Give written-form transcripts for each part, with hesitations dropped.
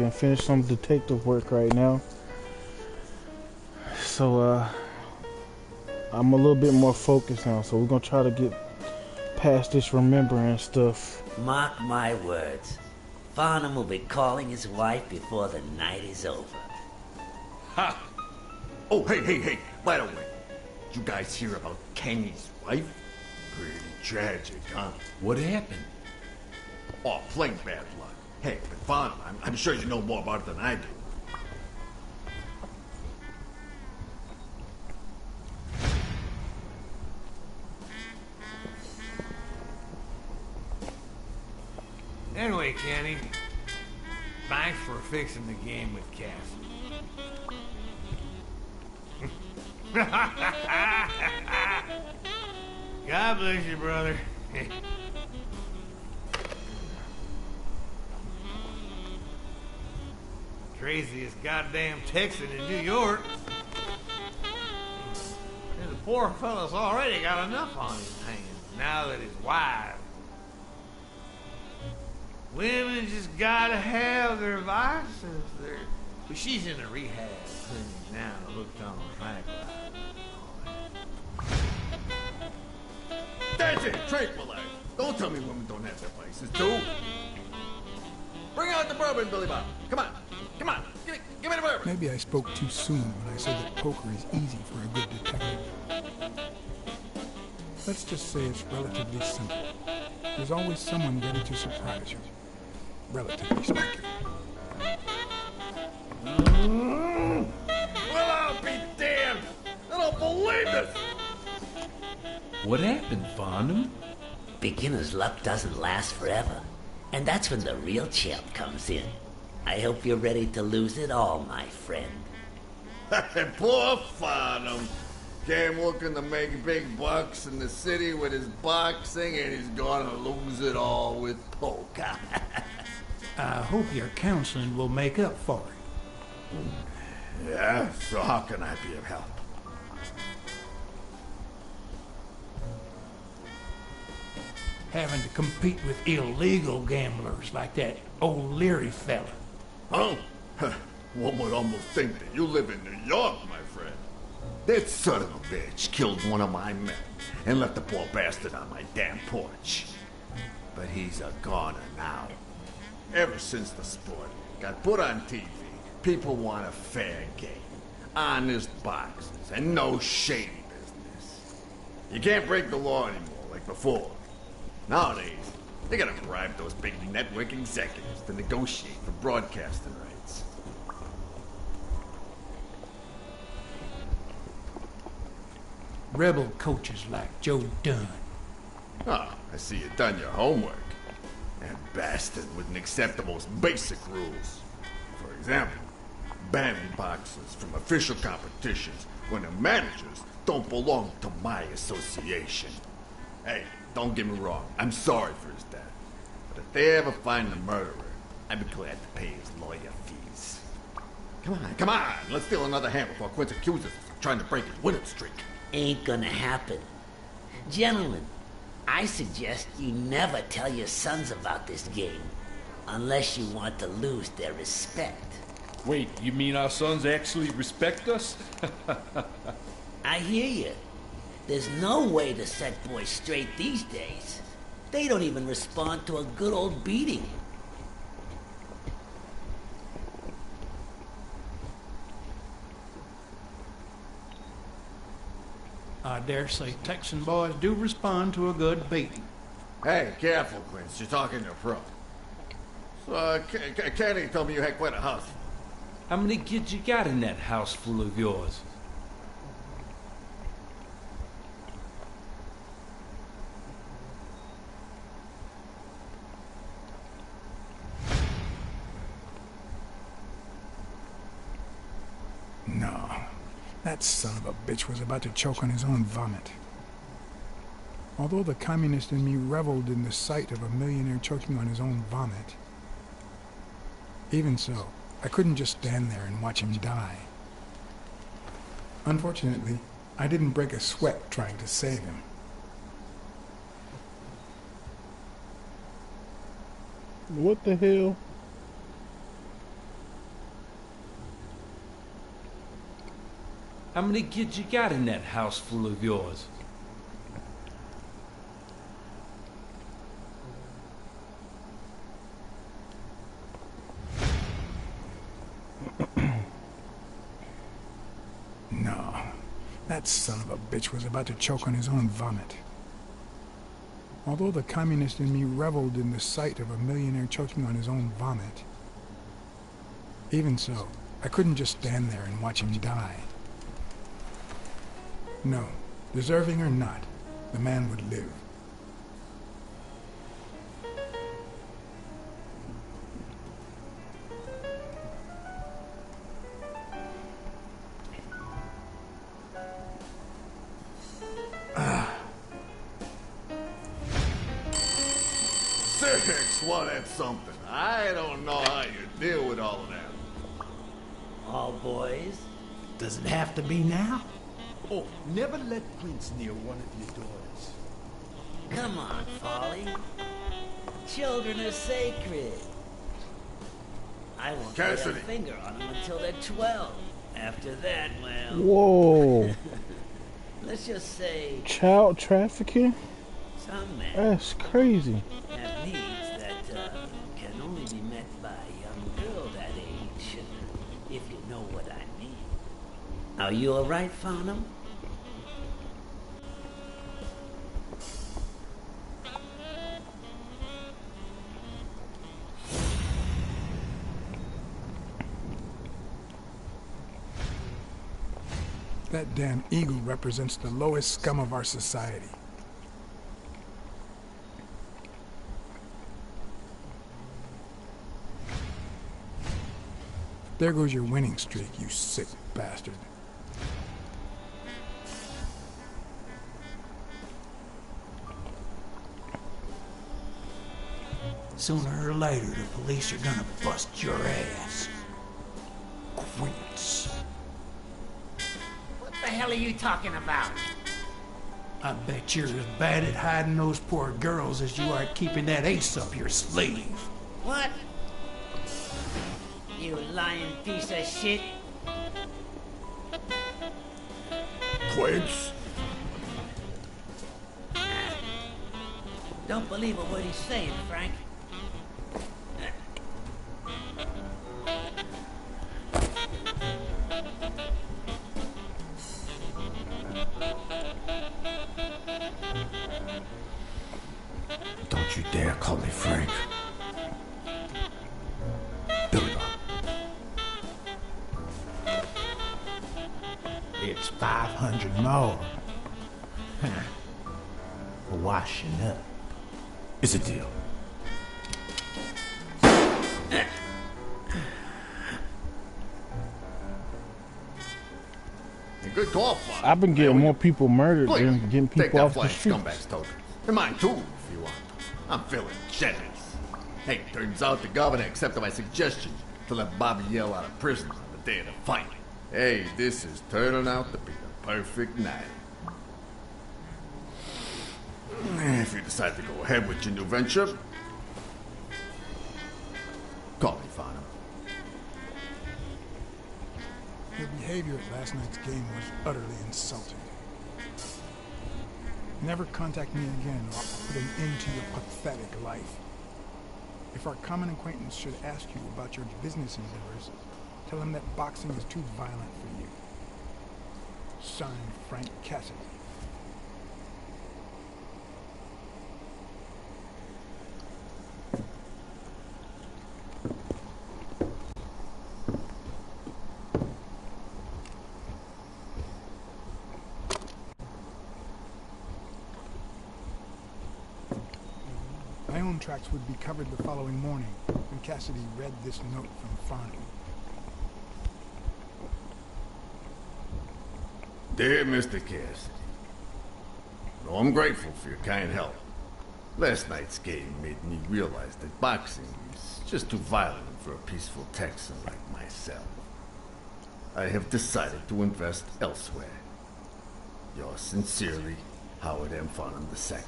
and finish some detective work right now. So I'm a little bit more focused now. So we're gonna try to get past this remembering stuff. Mark my words. Farnham will be calling his wife before the night is over. Ha! Oh, hey. By the way, did you guys hear about Kenny's wife? Pretty tragic, huh? What happened? Oh, plain bad luck. Hey, but Farnham, I'm sure you know more about it than I do. Anyway, Kenny, thanks for fixing the game with Cassie. God bless you, brother. Craziest goddamn Texan in New York. And the poor fella's already got enough on his hands now that his wife. Women just gotta have their vices. But she's in a rehab clinic now, hooked on tranquilizer. That's it, tranquilize. Don't tell me women don't have their vices, too. Bring out the bourbon, Billy Bob. Come on. Give me the bourbon. Maybe I spoke too soon when I said that poker is easy for a good detective. Let's just say it's relatively simple. There's always someone ready to surprise you. Relatively speaking. Well, I'll be damned. I don't believe this. What happened, Farnham? Beginner's luck doesn't last forever. And that's when the real champ comes in. I hope you're ready to lose it all, my friend. Poor Farnham. Came looking to make big bucks in the city with his boxing, and he's gonna lose it all with poker. I hope your counseling will make up for it. Yeah, so how can I be of help? Having to compete with illegal gamblers like that old Leary fella. Huh? One would almost think that you live in New York, my friend. That son of a bitch killed one of my men and left the poor bastard on my damn porch. But he's a goner now. Ever since the sport got put on TV, people want a fair game, honest boxes, and no shady business. You can't break the law anymore like before. Nowadays, they gotta bribe those big network executives to negotiate for broadcasting rights. Rebel coaches like Joe Dunn. Ah, I see you done your homework. That bastard wouldn't accept the most basic rules. For example, banning boxers from official competitions when the managers don't belong to my association. Hey, don't get me wrong, I'm sorry for his death. But if they ever find the murderer, I'd be glad to pay his lawyer fees. Come on, let's steal another hand before Quince accuses us of trying to break his winning streak. Ain't gonna happen. Gentlemen, I suggest you never tell your sons about this game, unless you want to lose their respect. Wait, you mean our sons actually respect us? I hear you. There's no way to set boys straight these days. They don't even respond to a good old beating. I dare say Texan boys do respond to a good beating. Hey, careful, Quince. You're talking to a pro. So, Kenny told me you had quite a house. How many kids you got in that house full of yours? No. That son of a bitch was about to choke on his own vomit. Although the communist in me reveled in the sight of a millionaire choking on his own vomit, even so, I couldn't just stand there and watch him die. Unfortunately, I didn't break a sweat trying to save him. What the hell? How many kids you got in that house full of yours? No, that son of a bitch was about to choke on his own vomit. Although the communist in me reveled in the sight of a millionaire choking on his own vomit, even so, I couldn't just stand there and watch him die. No, deserving or not, the man would live. Six, well, that's something. I don't know how you deal with all of that. All boys? Does it have to be now? Oh, never let Prince near one of your daughters. Come on, Folly. Children are sacred. I won't lay a Cassidy. finger on them until they're 12. After that, well, Whoa. let's just say Child trafficking? some men That's crazy. have needs that can only be met by a young girl that age, if you know what I mean. Are you alright, Farnham? That damn eagle represents the lowest scum of our society. There goes your winning streak, you sick bastard. Sooner or later, the police are gonna bust your ass. Quince. What the hell are you talking about? I bet you're as bad at hiding those poor girls as you are at keeping that ace up your sleeve. What? You lying piece of shit. Quince? Don't believe a word he's saying, Frank. Don't you dare call me Frank. Billy Bob. It's 500 more. Washing up. It's a deal. Good call, Fly. I've been getting more people murdered than getting Take people that off the flying streets. scumbag's token. And mine too, if you want. I'm feeling generous. Hey, turns out the governor accepted my suggestion to let Bobby Yell out of prison on the day of the fight. Hey, this is turning out to be the perfect night. If you decide to go ahead with your new venture, call me, Farnham. Your behavior at last night's game was utterly insulting. Never contact me again or I'll put an end to your pathetic life. If our common acquaintance should ask you about your business endeavors, tell him that boxing is too violent for you. Signed, Frank Cassidy. My own tracks would be covered the following morning when Cassidy read this note from Farnham. Dear Mr. Cassidy, though I'm grateful for your kind help, last night's game made me realize that boxing is just too violent for a peaceful Texan like myself. I have decided to invest elsewhere. Yours sincerely, Howard M. Farnham II.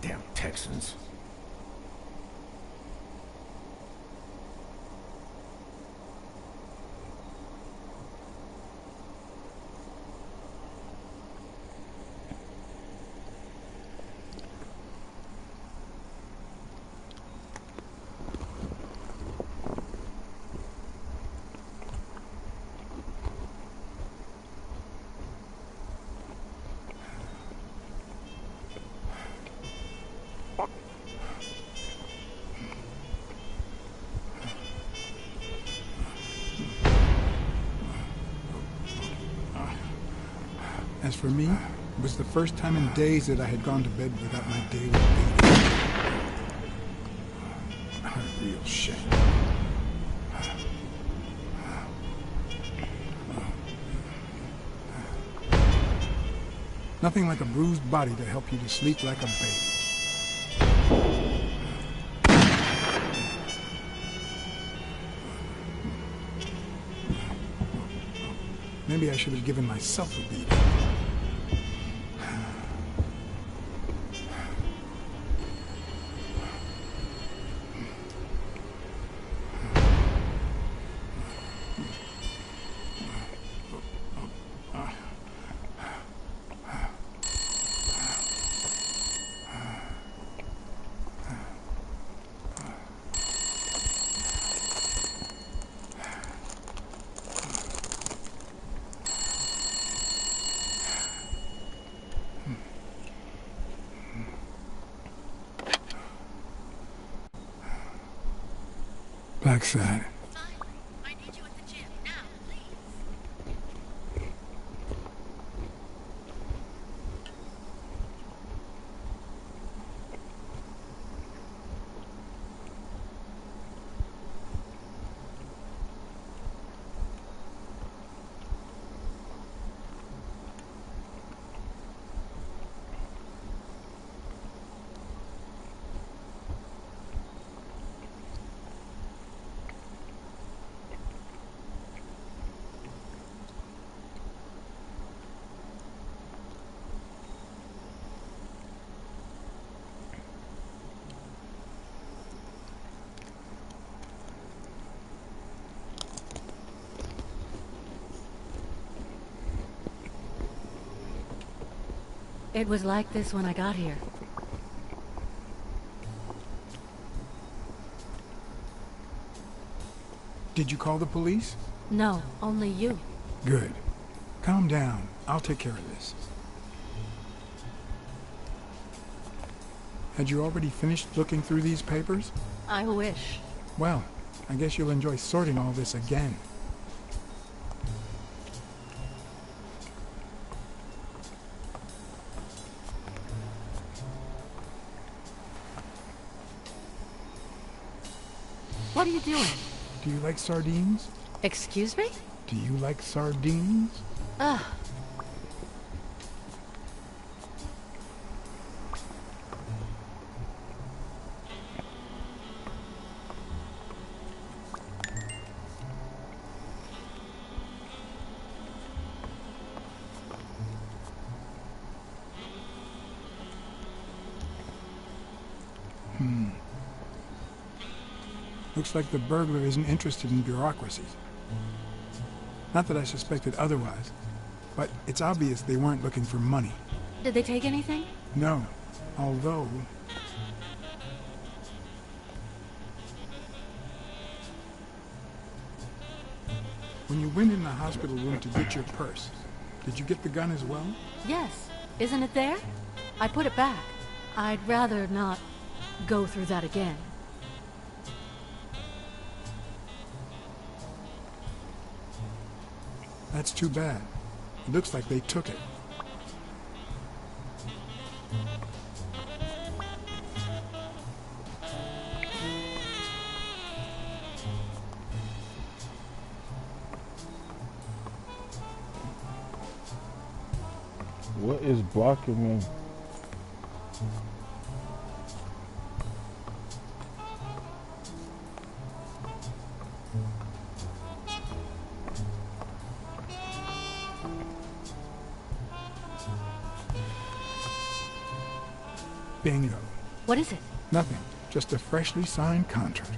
Damn Texans. As for me, it was the first time in days that I had gone to bed without my daily beating. A real shame. Nothing like a bruised body to help you to sleep like a baby. Maybe I should have given myself a beating. Blacksad. I need you at the gym now, please. It was like this when I got here. Did you call the police? No, only you. Good. Calm down. I'll take care of this. Had you already finished looking through these papers? I wish. Well, I guess you'll enjoy sorting all this again. What are you doing? Do you like sardines? Excuse me? Do you like sardines? Ugh. Looks like the burglar isn't interested in bureaucracy. Not that I suspected otherwise, but it's obvious they weren't looking for money. Did they take anything? No, although... When you went in the hospital room to get your purse, did you get the gun as well? Yes. Isn't it there? I put it back. I'd rather not go through that again. That's too bad. It looks like they took it. What is blocking me? Bingo. What is it? Nothing. Just a freshly signed contract.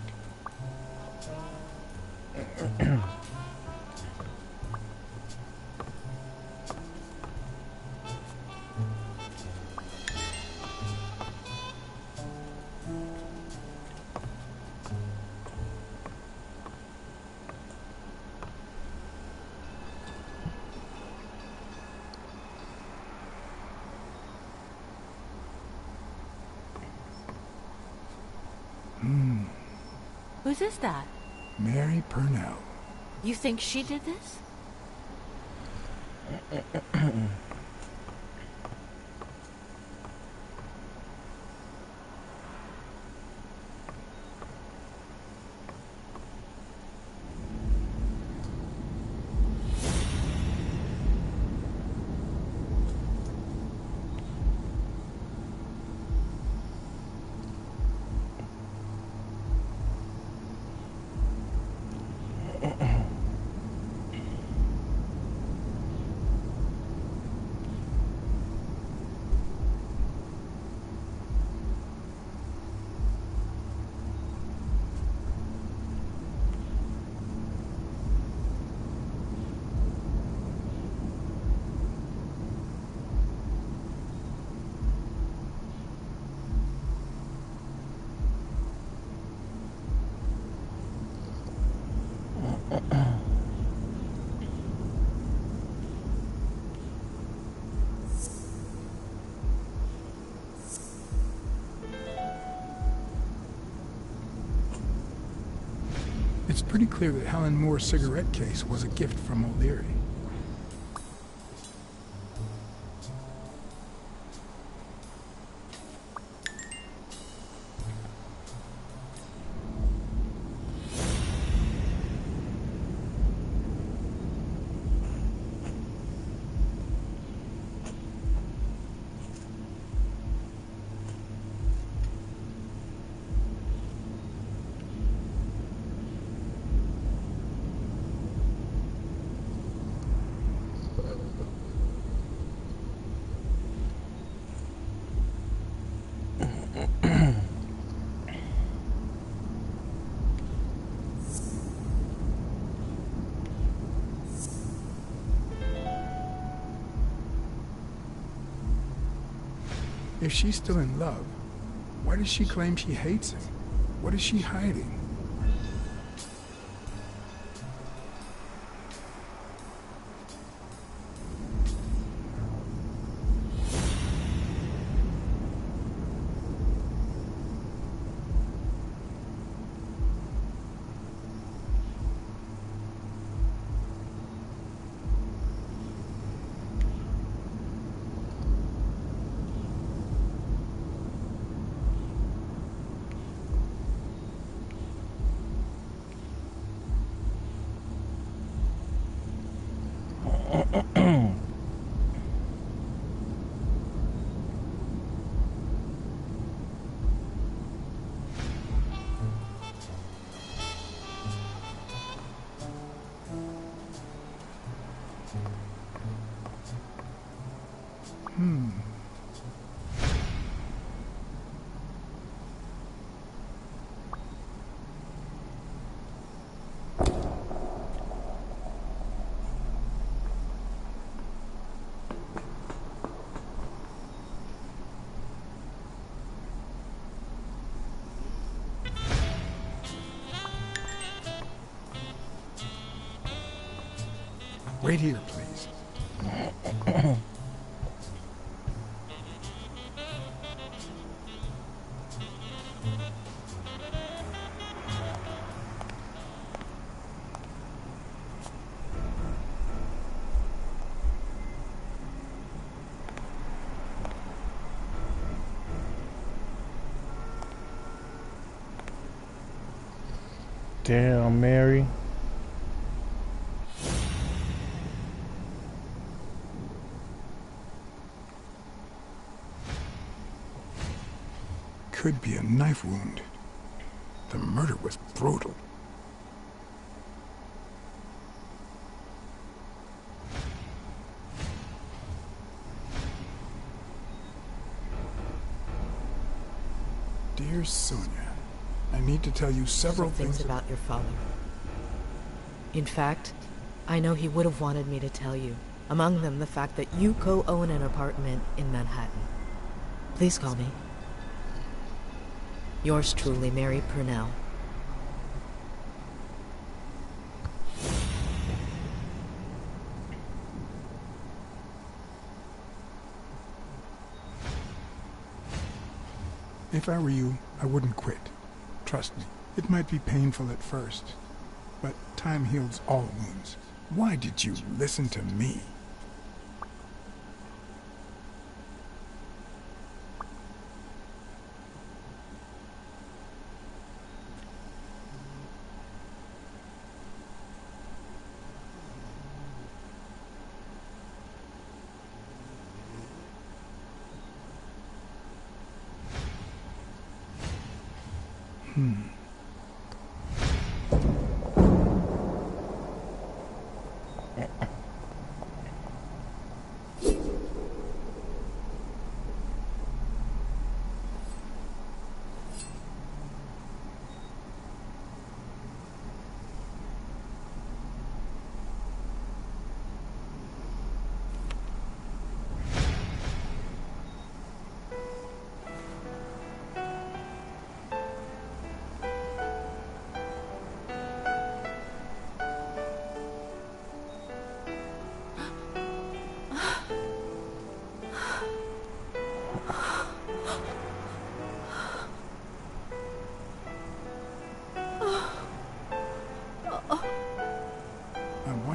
Whose is that? Mary Purnell. You think she did this? It's pretty clear that Helen Moore's cigarette case was a gift from O'Leary. If she's still in love, why does she claim she hates him? What is she hiding? Wait here, please. Damn, Mary. Could be a knife wound. The murder was brutal. Dear Sonia, I need to tell you several things about your father. In fact, I know he would have wanted me to tell you. Among them, the fact that you co-own an apartment in Manhattan. Please call me. Yours truly, Mary Purnell. If I were you, I wouldn't quit. Trust me, it might be painful at first, but time heals all wounds. Why did you listen to me?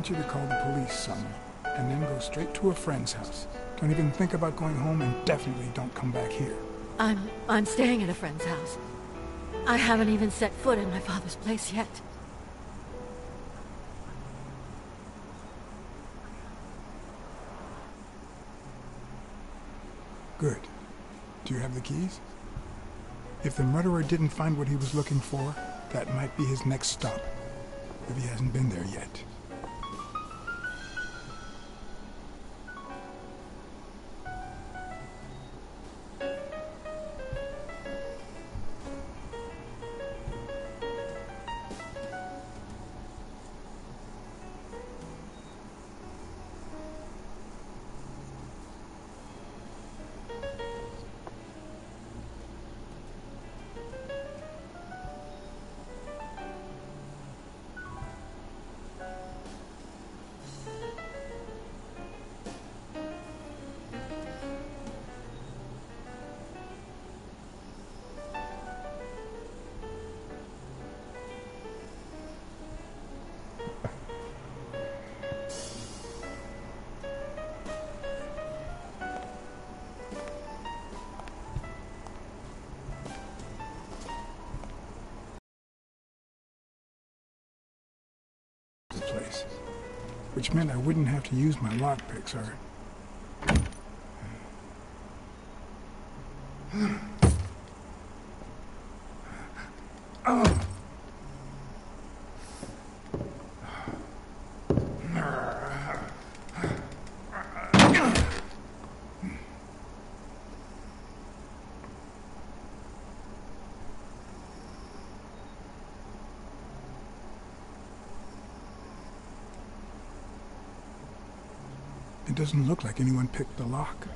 want you to call the police, son, and then go straight to a friend's house. Don't even think about going home, and definitely don't come back here. I'm staying at a friend's house. I haven't even set foot in my father's place yet. Good. Do you have the keys? If the murderer didn't find what he was looking for, that might be his next stop, if he hasn't been there yet. Place, which meant I wouldn't have to use my lockpicks or... Oh! It doesn't look like anyone picked the lock.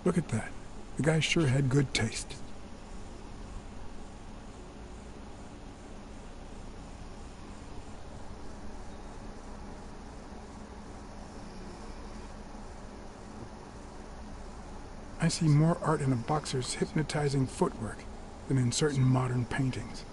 Look at that. The guy sure had good taste. I see more art in a boxer's hypnotizing footwork than in certain modern paintings.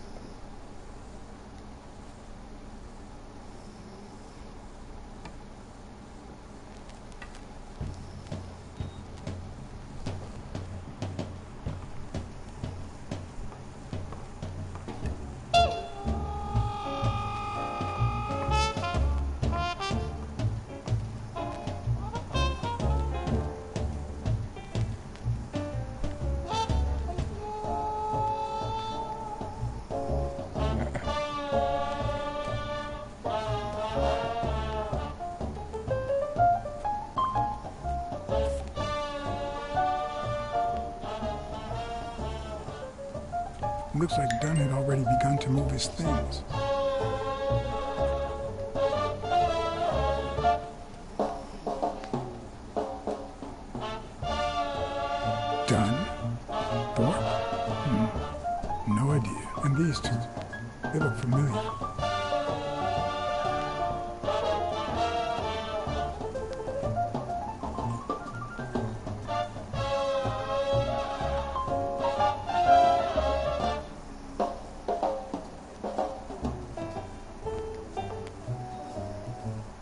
It looks like Dunn had already begun to move his things. Dunn? Thorpe? No idea. And these two, they look familiar.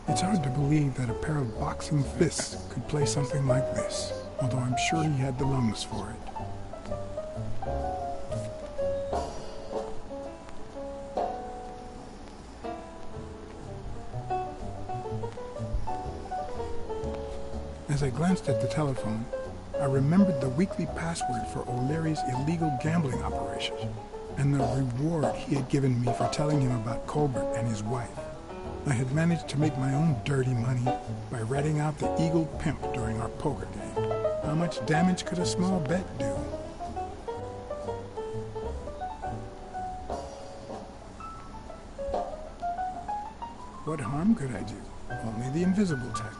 It's hard to believe that a pair of boxing fists could play something like this, although I'm sure he had the lungs for it. As I glanced at the telephone, I remembered the weekly password for O'Leary's illegal gambling operations, and the reward he had given me for telling him about Colbert and his wife. I had managed to make my own dirty money by ratting out the Eagle Pimp during our poker game. How much damage could a small bet do? What harm could I do? Only the invisible type.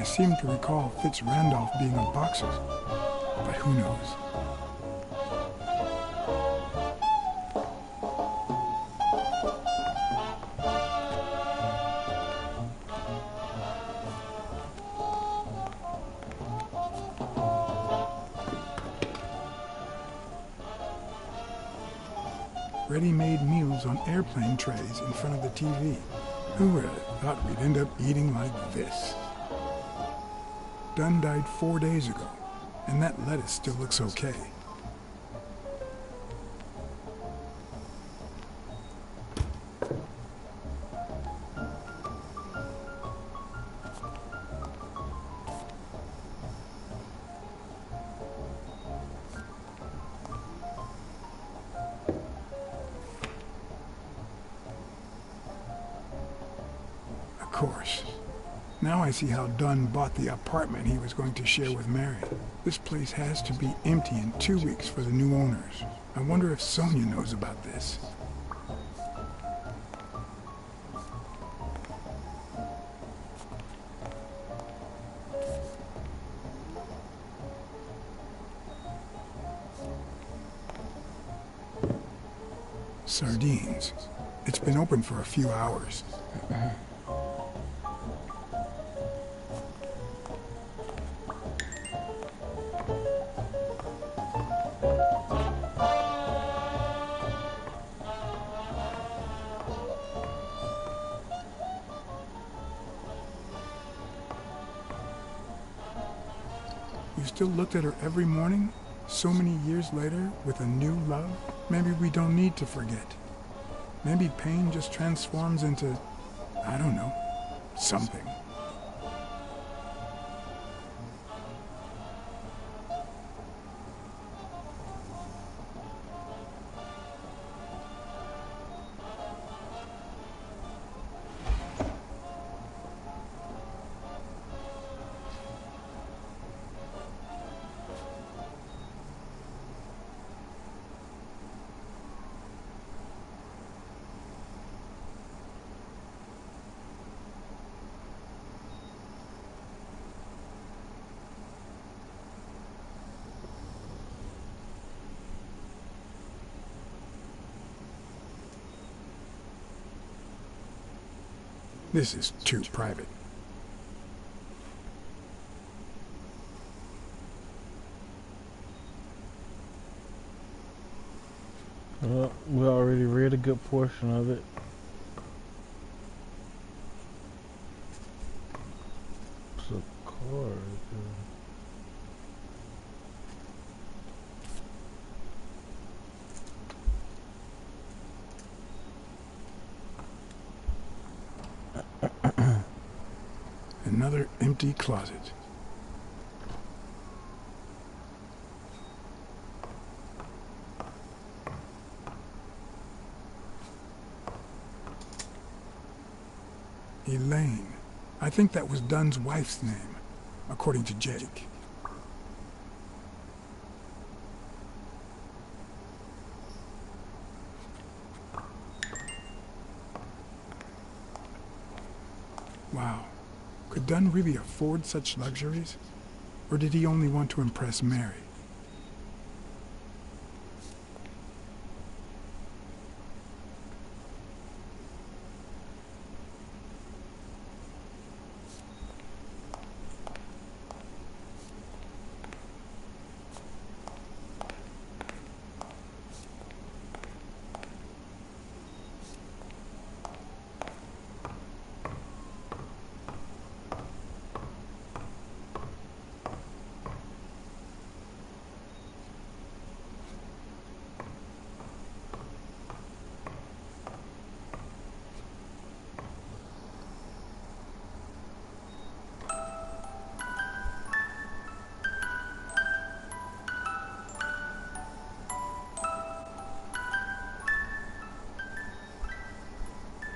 seem to recall Fitz Randolph being a boxer, but who knows? Ready-made meals on airplane trays in front of the TV. Who would have thought we'd end up eating like this? Dunn died 4 days ago, and that lettuce still looks okay. Of course. Now I see how Dunn bought the apartment he was going to share with Mary. This place has to be empty in 2 weeks for the new owners. I wonder if Sonia knows about this. Sardines. It's been open for a few hours. You still looked at her every morning, so many years later, with a new love? Maybe we don't need to forget. Maybe pain just transforms into, I don't know, something. This is too private. Well, we already read a good portion of it. It's a card. Another empty closet. Elaine. I think that was Dunn's wife's name, according to Jake. Wow. Could Dunn really afford such luxuries? Or did he only want to impress Mary?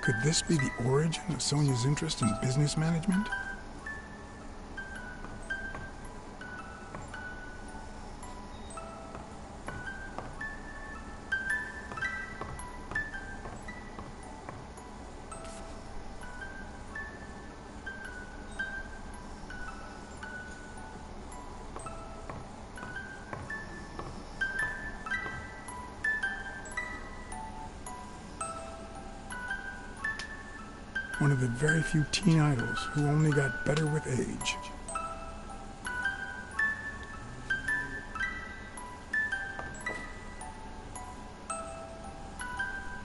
Could this be the origin of Sonia's interest in business management? One of the very few teen idols who only got better with age.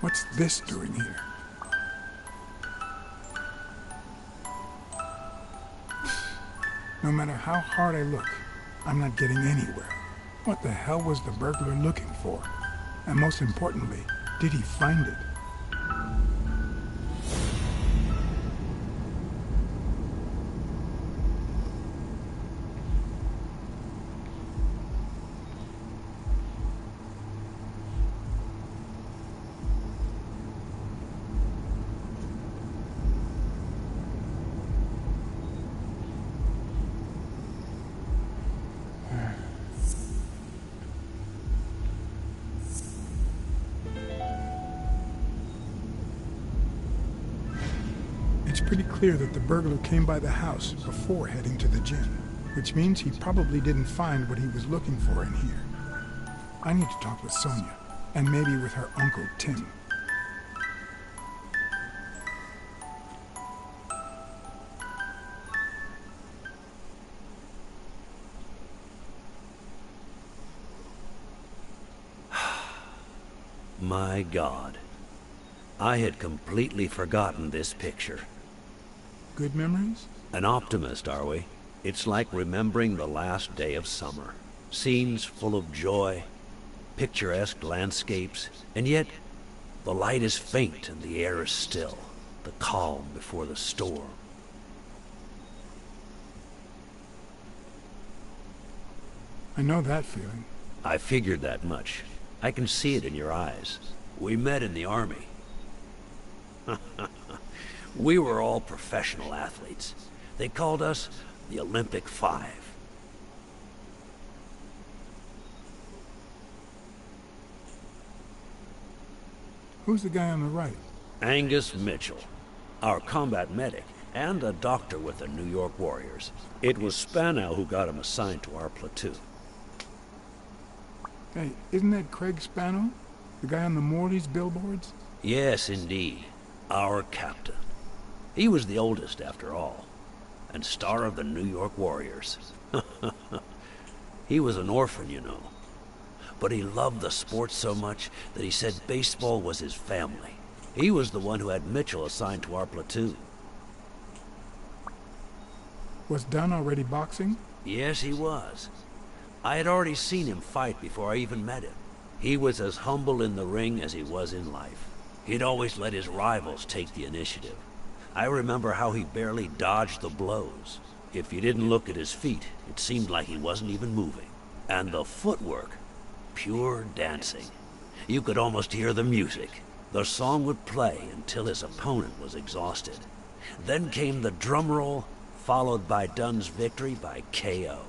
What's this doing here? No matter how hard I look, I'm not getting anywhere. What the hell was the burglar looking for? And most importantly, did he find it? It's pretty clear that the burglar came by the house before heading to the gym, which means he probably didn't find what he was looking for in here. I need to talk with Sonia, and maybe with her Uncle Tim. My God. I had completely forgotten this picture. Good memories? An optimist, are we? It's like remembering the last day of summer. Scenes full of joy, picturesque landscapes, and yet the light is faint and the air is still, the calm before the storm. I know that feeling. I figured that much. I can see it in your eyes. We met in the army. We were all professional athletes. They called us the Olympic Five. Who's the guy on the right? Angus Mitchell, our combat medic, and a doctor with the New York Warriors. It was Spanow who got him assigned to our platoon. Hey, isn't that Craig Spanow? The guy on the Morley's billboards? Yes, indeed. Our captain. He was the oldest, after all, and star of the New York Warriors. He was an orphan, you know. But he loved the sport so much that he said baseball was his family. He was the one who had Mitchell assigned to our platoon. Was Dunn already boxing? Yes, he was. I had already seen him fight before I even met him. He was as humble in the ring as he was in life. He'd always let his rivals take the initiative. I remember how he barely dodged the blows. If you didn't look at his feet, it seemed like he wasn't even moving. And the footwork, pure dancing. You could almost hear the music. The song would play until his opponent was exhausted. Then came the drum roll, followed by Dunn's victory by KO.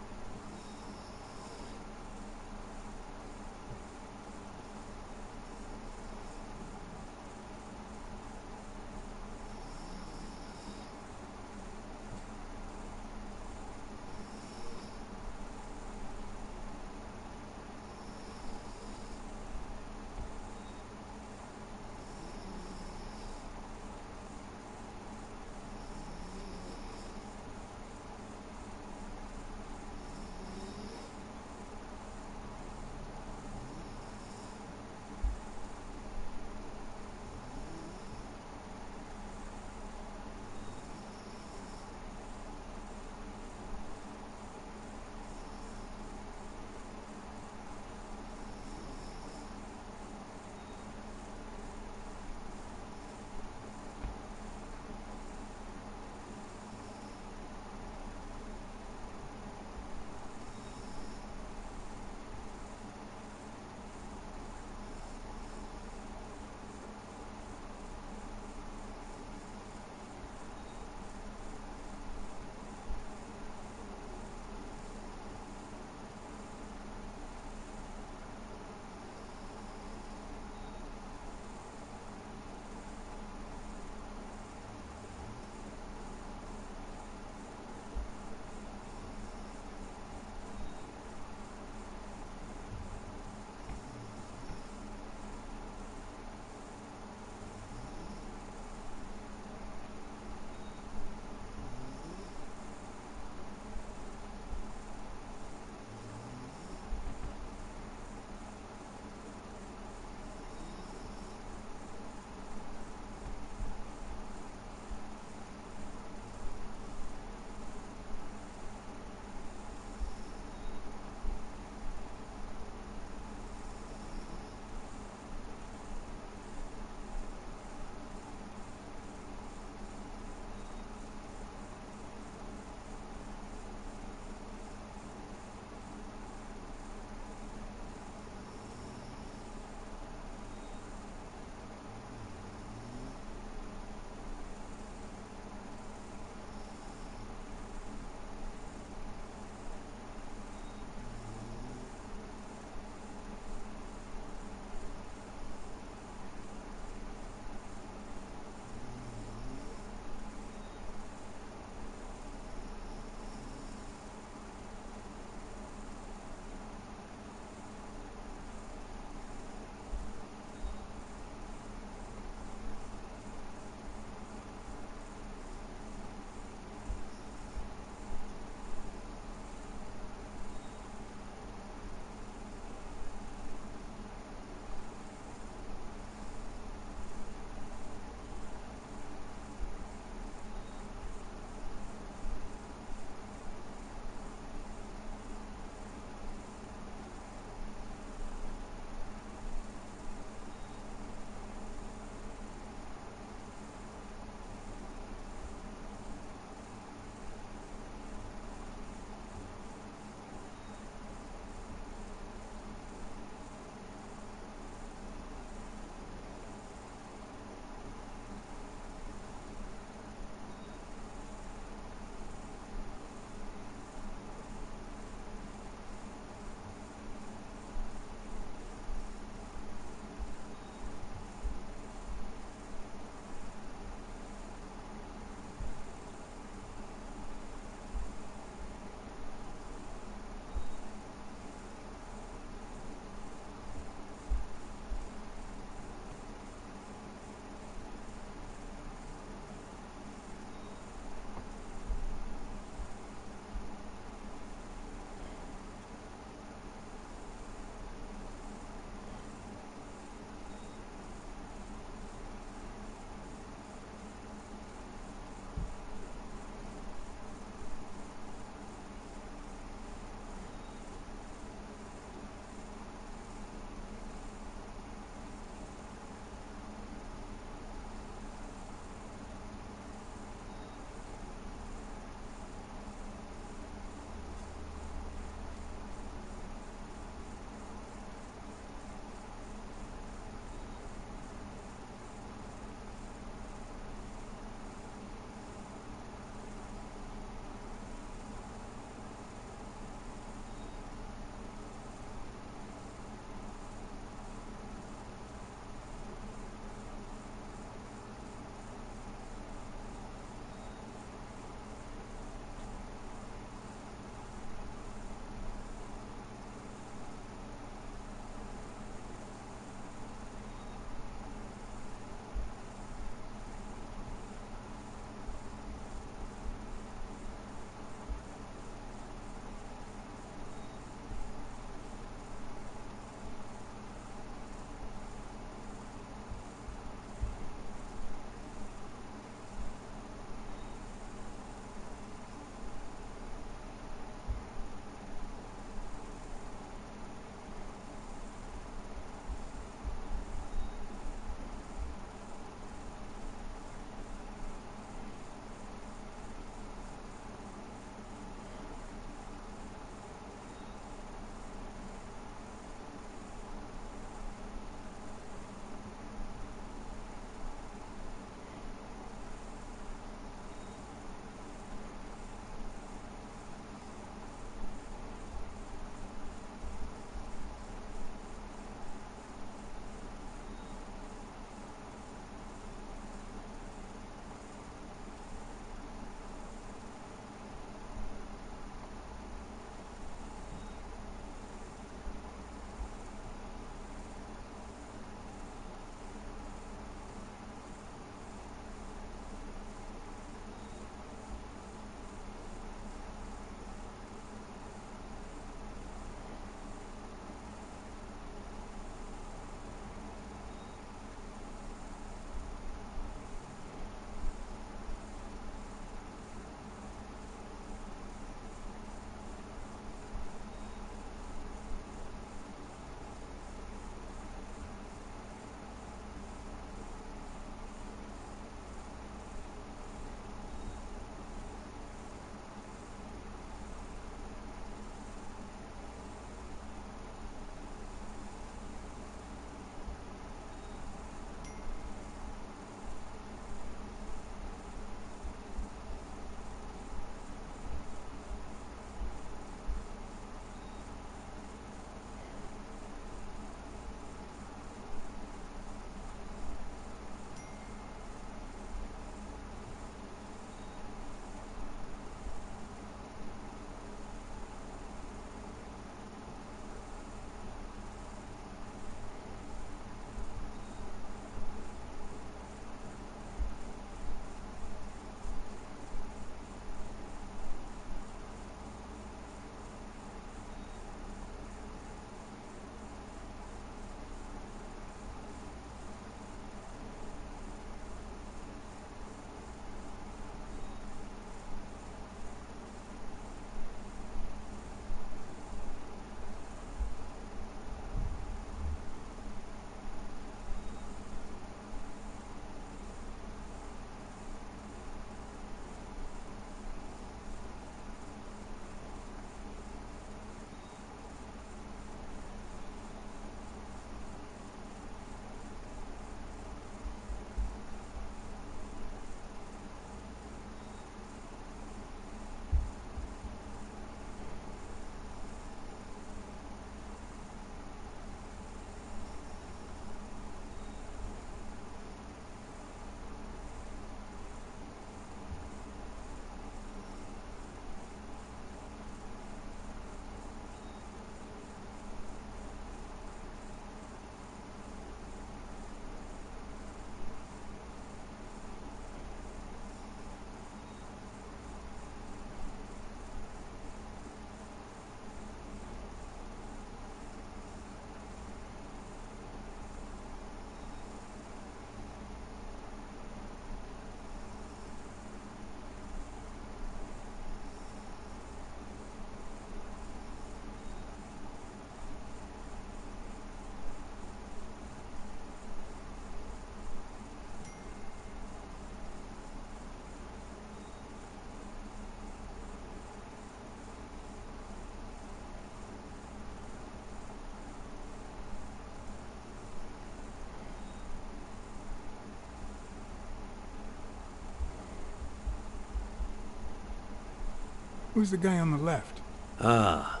Who's the guy on the left? Ah,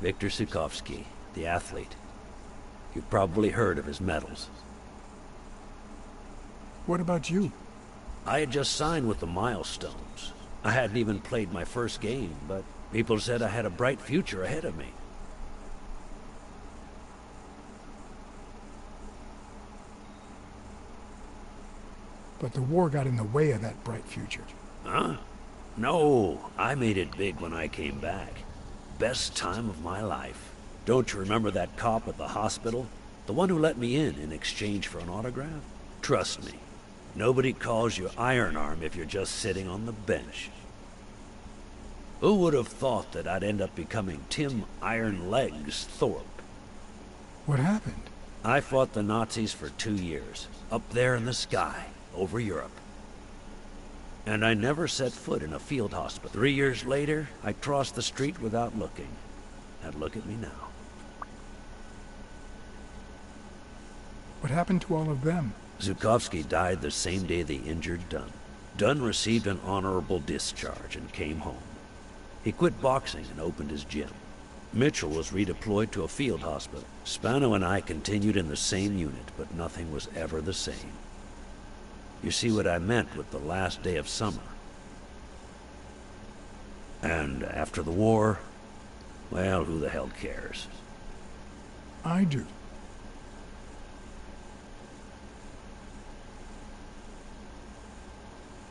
Viktor Sukovsky, the athlete. You've probably heard of his medals. What about you? I had just signed with the Milestones. I hadn't even played my first game, but people said I had a bright future ahead of me. But the war got in the way of that bright future. Huh? No, I made it big when I came back. Best time of my life. Don't you remember that cop at the hospital? The one who let me in exchange for an autograph? Trust me, nobody calls you Iron Arm if you're just sitting on the bench. Who would have thought that I'd end up becoming Tim Iron Legs Thorpe? What happened? I fought the Nazis for 2 years, up there in the sky, over Europe. And I never set foot in a field hospital. 3 years later, I crossed the street without looking. And look at me now. What happened to all of them? Zukovsky died the same day they injured Dunn. Dunn received an honorable discharge and came home. He quit boxing and opened his gym. Mitchell was redeployed to a field hospital. Spano and I continued in the same unit, but nothing was ever the same. You see what I meant with the last day of summer. And after the war, well, who the hell cares? I do.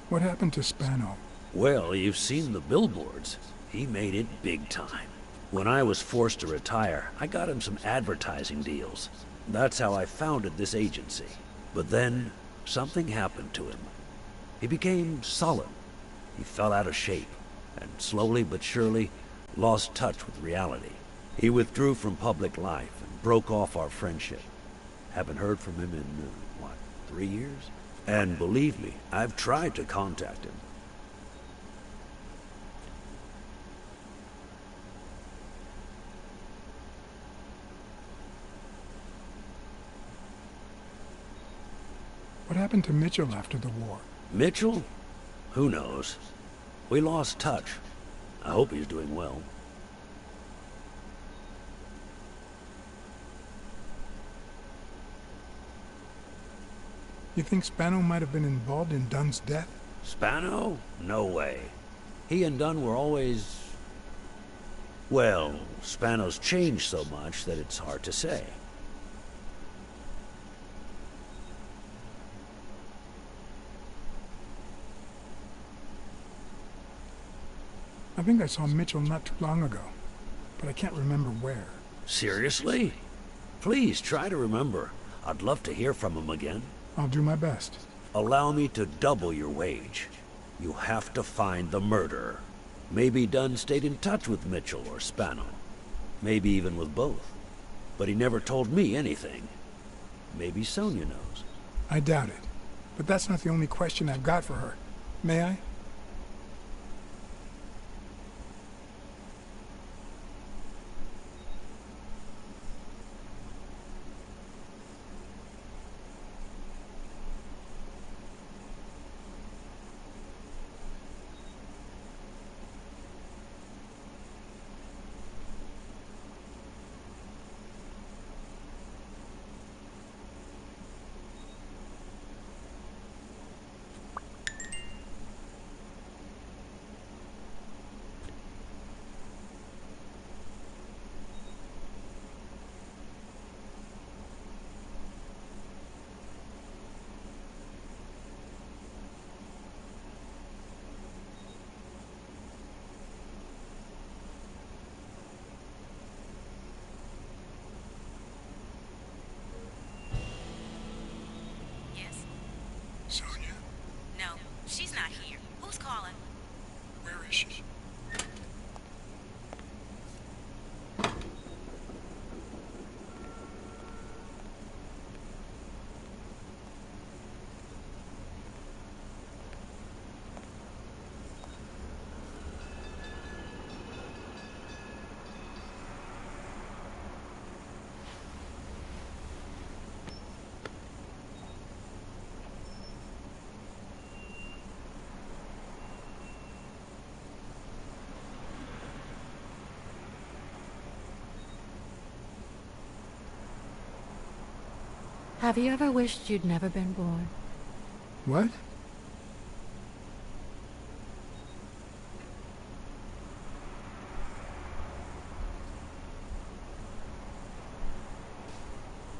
What happened to Spano? Well, you've seen the billboards. He made it big time. When I was forced to retire, I got him some advertising deals. That's how I founded this agency. But then, something happened to him. He became sullen. He fell out of shape, and slowly but surely lost touch with reality. He withdrew from public life and broke off our friendship. Haven't heard from him in, 3 years? And believe me, I've tried to contact him. What happened to Mitchell after the war? Mitchell? Who knows? We lost touch. I hope he's doing well. You think Spano might have been involved in Dunn's death? Spano? No way. He and Dunn were always... Well, Spano's changed so much that it's hard to say. I think I saw Mitchell not too long ago, but I can't remember where. Seriously? Please try to remember. I'd love to hear from him again. I'll do my best. Allow me to double your wage. You have to find the murderer. Maybe Dunn stayed in touch with Mitchell or Spano. Maybe even with both. But he never told me anything. Maybe Sonia knows. I doubt it. But that's not the only question I've got for her. May I? Have you ever wished you'd never been born? What?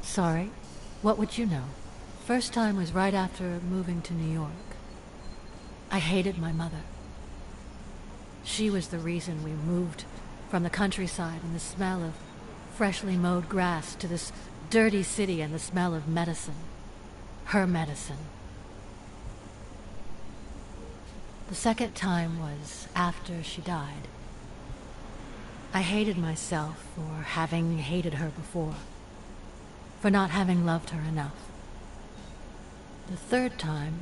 Sorry. What would you know? First time was right after moving to New York. I hated my mother. She was the reason we moved from the countryside and the smell of freshly mowed grass to this dirty city and the smell of medicine. Her medicine. The second time was after she died. I hated myself for having hated her before, for not having loved her enough. The third time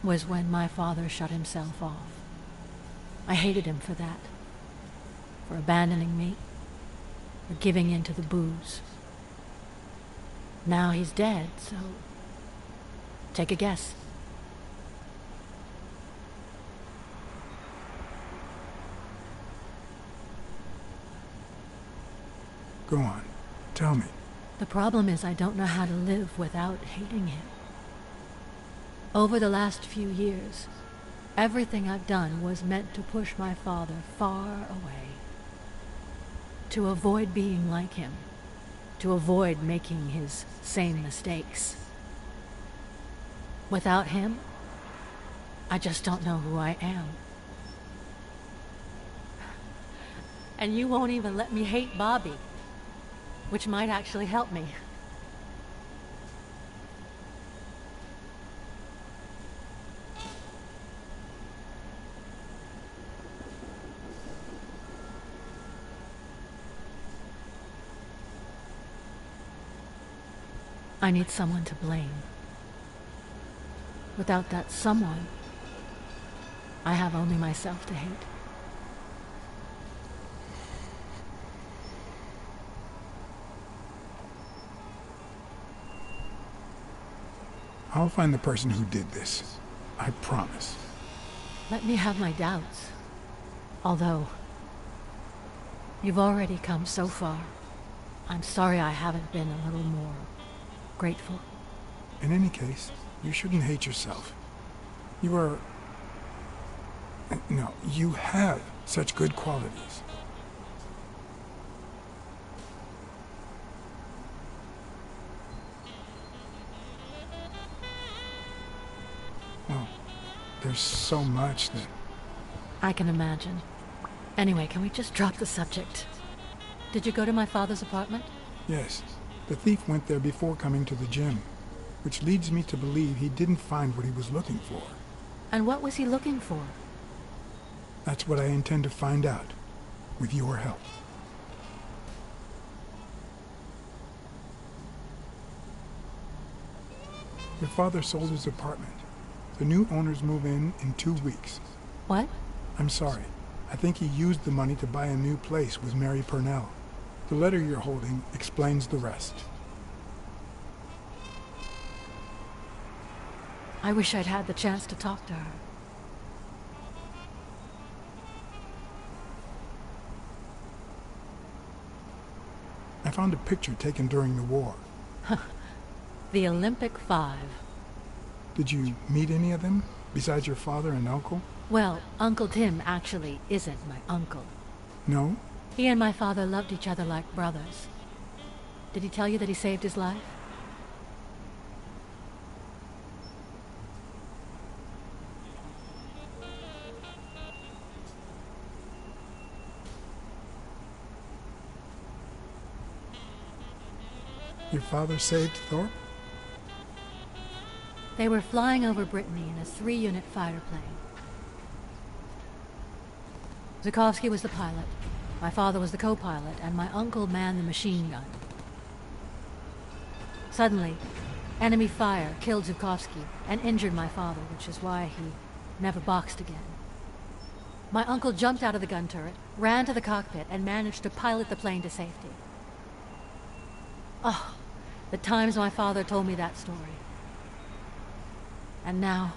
was when my father shut himself off. I hated him for that, for abandoning me, for giving in to the booze. Now he's dead, so take a guess. Go on. Tell me. The problem is I don't know how to live without hating him. Over the last few years, everything I've done was meant to push my father far away. To avoid being like him. To avoid making his same mistakes. Without him, I just don't know who I am. And you won't even let me hate Bobby, which might actually help me. I need someone to blame. Without that someone, I have only myself to hate. I'll find the person who did this. I promise. Let me have my doubts. Although, you've already come so far. I'm sorry I haven't been a little more grateful. In any case, you shouldn't hate yourself. You are... No, you have such good qualities. Well, there's so much that... I can imagine. Anyway, can we just drop the subject? Did you go to my father's apartment? Yes. The thief went there before coming to the gym, which leads me to believe he didn't find what he was looking for. And what was he looking for? That's what I intend to find out, with your help. Your father sold his apartment. The new owners move in 2 weeks. What? I'm sorry. I think he used the money to buy a new place with Mary Purnell. The letter you're holding explains the rest. I wish I'd had the chance to talk to her. I found a picture taken during the war. The Olympic 5. Did you meet any of them, besides your father and uncle? Well, Uncle Tim actually isn't my uncle. No? He and my father loved each other like brothers. Did he tell you that he saved his life? Your father saved Thorpe? They were flying over Brittany in a 3-unit fighter plane. Zukovsky was the pilot, my father was the co-pilot, and my uncle manned the machine gun. Suddenly, enemy fire killed Zukovsky and injured my father, which is why he never boxed again. My uncle jumped out of the gun turret, ran to the cockpit, and managed to pilot the plane to safety. Oh, the times my father told me that story. And now...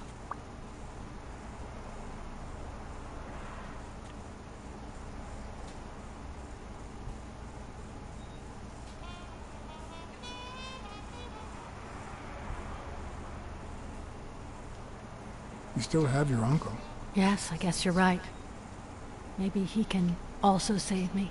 You still have your uncle. Yes, I guess you're right. Maybe he can also save me.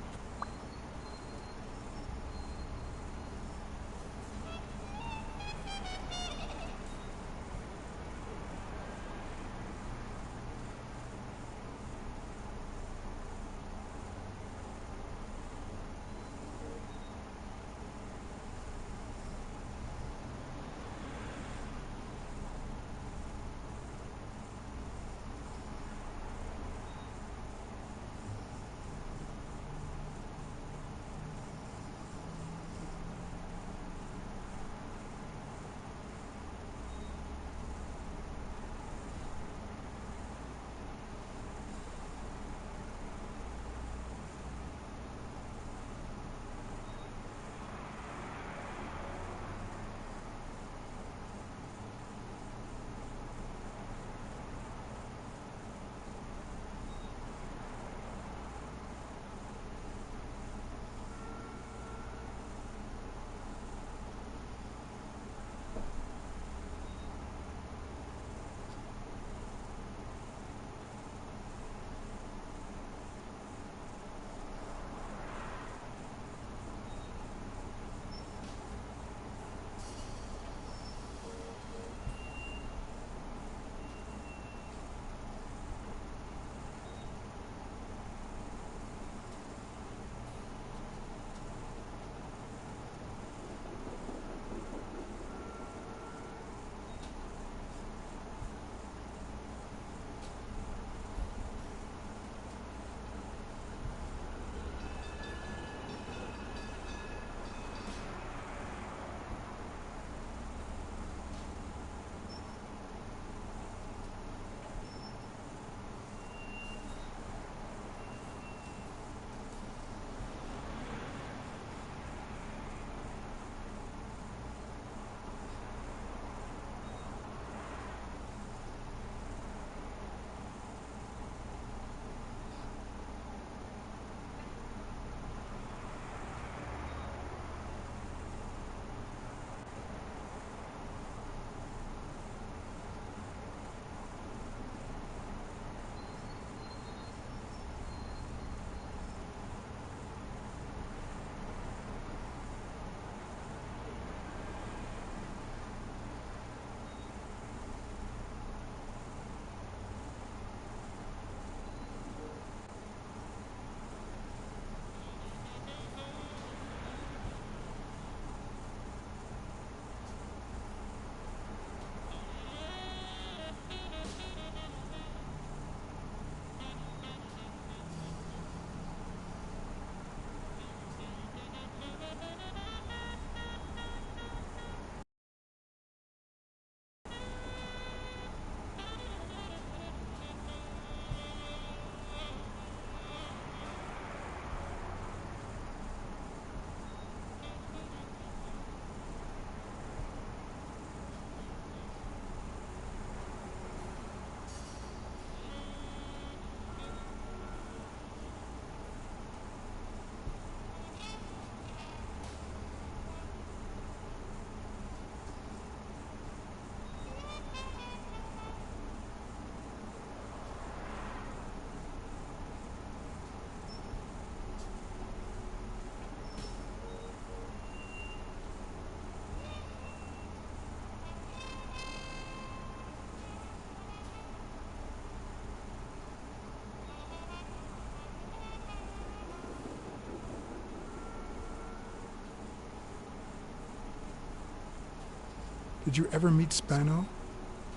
Did you ever meet Spano?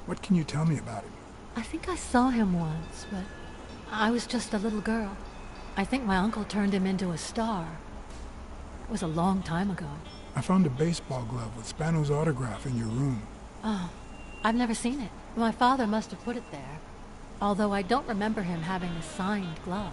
What can you tell me about him? I think I saw him once, but I was just a little girl. I think my uncle turned him into a star. It was a long time ago. I found a baseball glove with Spano's autograph in your room. Oh, I've never seen it. My father must have put it there, although I don't remember him having a signed glove.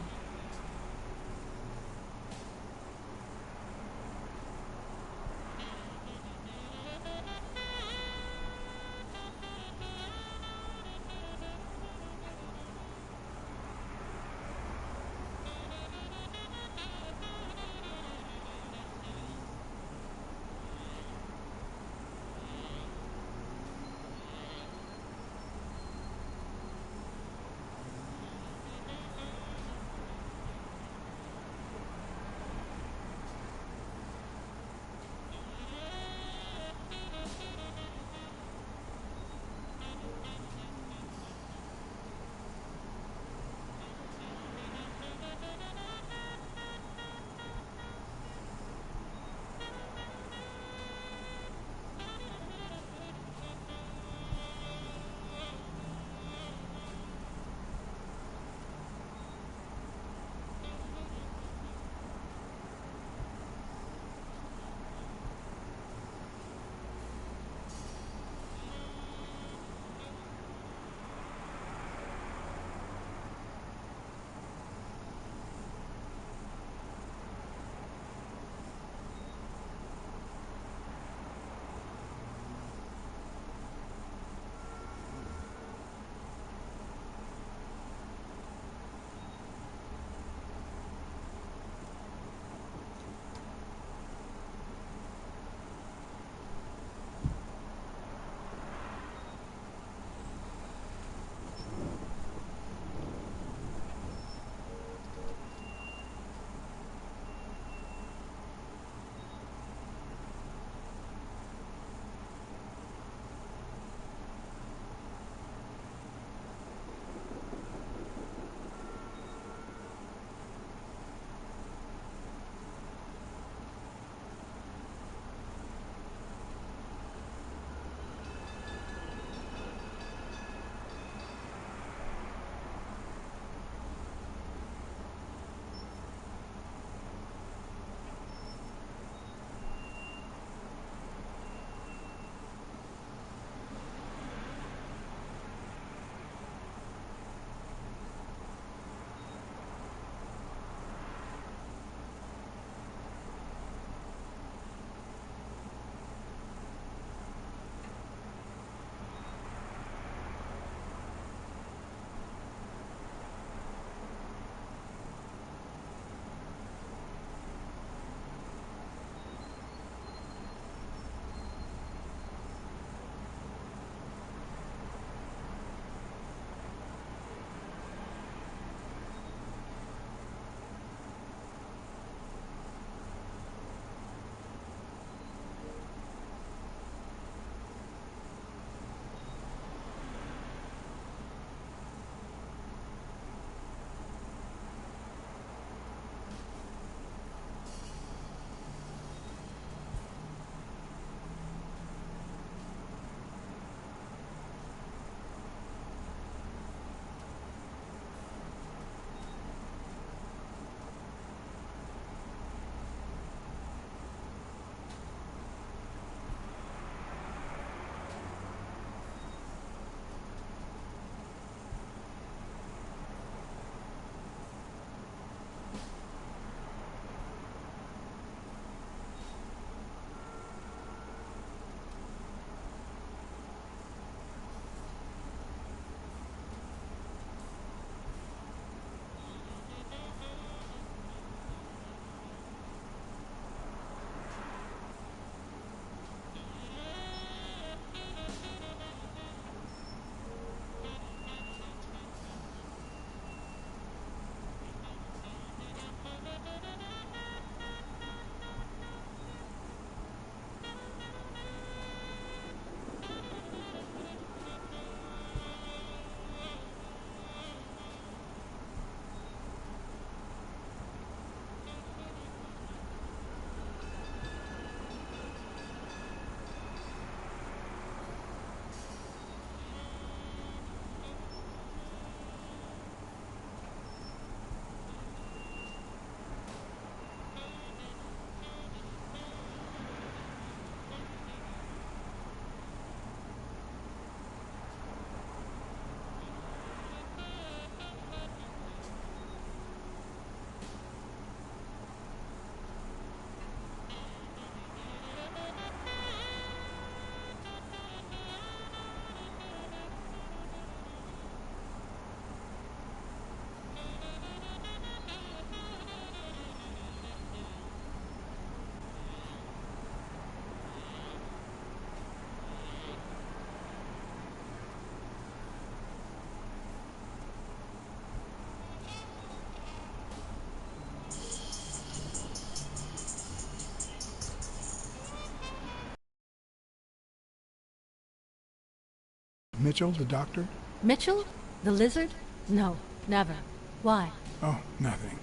Mitchell, the doctor? Mitchell? The lizard? No, never. Why? Oh, nothing.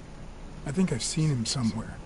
I think I've seen him somewhere.